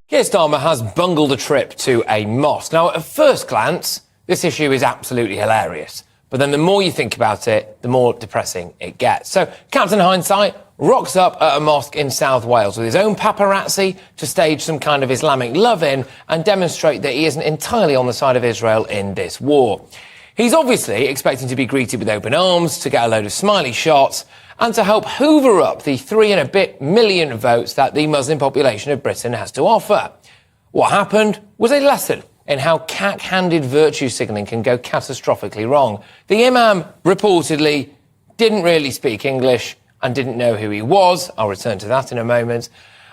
Keir Starmer has bungled a trip to a mosque. Now, at first glance, this issue is absolutely hilarious. But then the more you think about it, the more depressing it gets. So, Captain Hindsight rocks up at a mosque in South Wales with his own paparazzi to stage some kind of Islamic love-in and demonstrate that he isn't entirely on the side of Israel in this war. He's obviously expecting to be greeted with open arms, to get a load of smiley shots, and to help hoover up the 3 and a bit million votes that the Muslim population of Britain has to offer. What happened was a lesson in how cack-handed virtue signalling can go catastrophically wrong. The imam reportedly didn't really speak English and didn't know who he was. I'll return to that in a moment.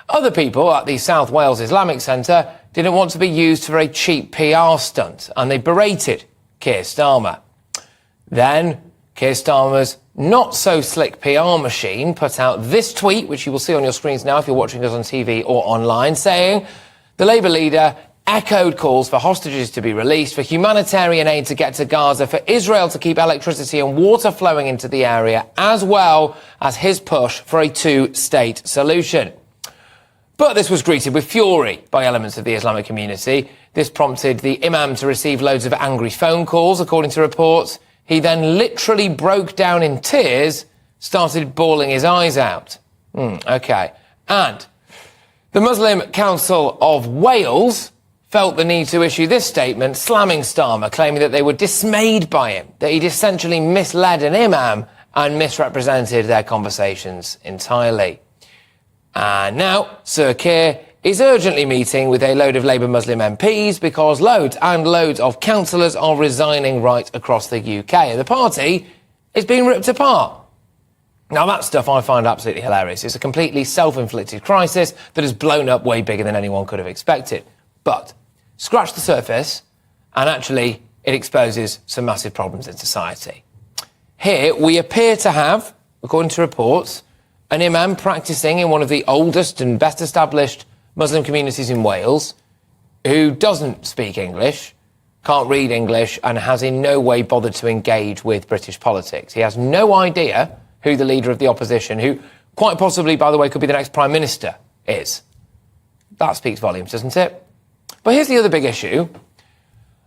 Other people at the South Wales Islamic Centre didn't want to be used for a cheap PR stunt, and they berated Keir Starmer. Then Keir Starmer's not-so-slick PR machine put out this tweet, which you will see on your screens now if you're watching us on TV or online, saying the Labour leader echoed calls for hostages to be released, for humanitarian aid to get to Gaza, for Israel to keep electricity and water flowing into the area, as well as his push for a two-state solution. But this was greeted with fury by elements of the Islamic community. This prompted the imam to receive loads of angry phone calls, according to reports. He then literally broke down in tears, started bawling his eyes out. OK. And the Muslim Council of Wales felt the need to issue this statement, slamming Starmer, claiming that they were dismayed by him, that he'd essentially misled an imam and misrepresented their conversations entirely. And now Sir Keir is urgently meeting with a load of Labour Muslim MPs because loads and loads of councillors are resigning right across the UK. And the party is being ripped apart. Now, that stuff I find absolutely hilarious. It's a completely self-inflicted crisis that has blown up way bigger than anyone could have expected. But scratch the surface, and actually it exposes some massive problems in society. Here we appear to have, according to reports, an imam practising in one of the oldest and best established Muslim communities in Wales, who doesn't speak English, can't read English, and has in no way bothered to engage with British politics. He has no idea who the leader of the opposition, who quite possibly, by the way, could be the next Prime Minister, is. That speaks volumes, doesn't it? But here's the other big issue.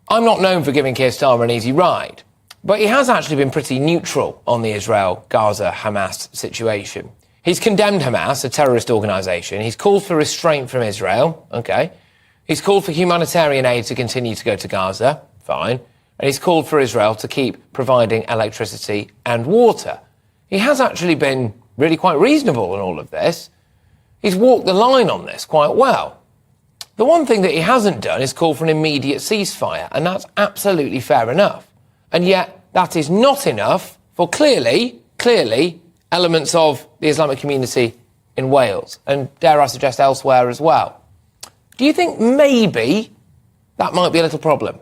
I'm not known for giving Keir Starmer an easy ride, but he has actually been pretty neutral on the Israel-Gaza-Hamas situation. He's condemned Hamas, a terrorist organisation. He's called for restraint from Israel. OK. He's called for humanitarian aid to continue to go to Gaza. Fine. And he's called for Israel to keep providing electricity and water. He has actually been really quite reasonable in all of this. He's walked the line on this quite well. The one thing that he hasn't done is call for an immediate ceasefire, and that's absolutely fair enough. And yet that is not enough for clearly, elements of the Islamic community in Wales, and dare I suggest elsewhere as well. Do you think maybe that might be a little problem?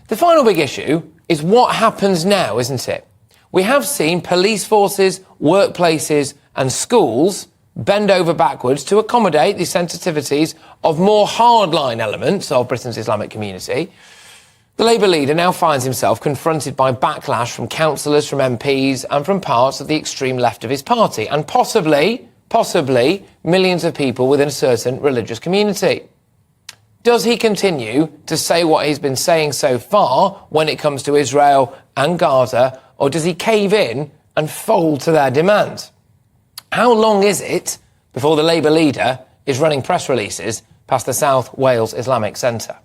The final big issue is what happens now, isn't it? We have seen police forces, workplaces and schools bend over backwards to accommodate the sensitivities of more hardline elements of Britain's Islamic community. The Labour leader now finds himself confronted by backlash from councillors, from MPs and from parts of the extreme left of his party, and possibly millions of people within a certain religious community. Does he continue to say what he's been saying so far when it comes to Israel and Gaza, or does he cave in and fold to their demands? How long is it before the Labour leader is running press releases past the South Wales Islamic Centre?